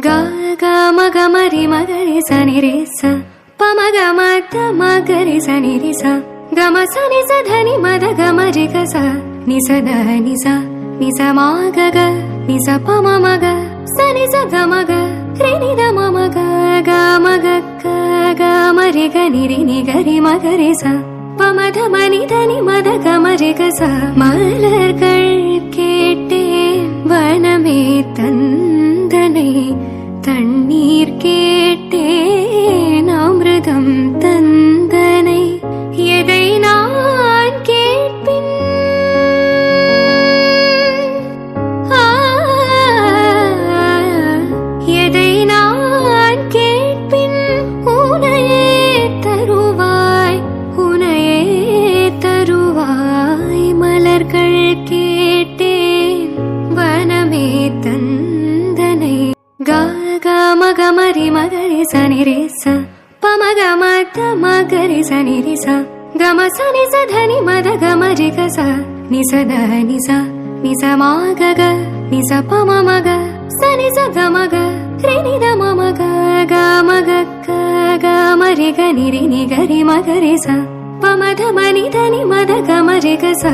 ga ga ma ga ma ri sa ni re sa pa ma ga ma da ma ga ri sa ni re sa ga ma sa ni sa dha ni ma da ga ma ri ga sa ni sa da ni sa ma ga ni sa pa ma ga sa ni sa ga ma ga re ni da ma ga ma ga ri ga ni ga ri ma ga re sa pa ma da ma ni da ni ma da ga ma ri ga sa மலர்கள் கேட்டேன் வனமே தந்தனை தண்ணீர் கேட்டேன் அமிர்தம் தந்தனை எதை நான் கேட்பின் எதை நான் கேட்பின் உனையே தருவாய் மலர்கள் கேட்டேன் வனமே தந்தனை ga ga ma ga ma ri sa ni re sa pa ma ga ma da ma ga ri sa ni re sa ga ma sa ni sa dha ni ma da ga ma ri ga sa ni sa da ni sa ma ga ni sa pa ma ga sa ni sa ga ma ga re ni da ma ga ma ri ga ni ga ri ma ga re sa pa ma da ma ni da ni ma da ga ma ri ga sa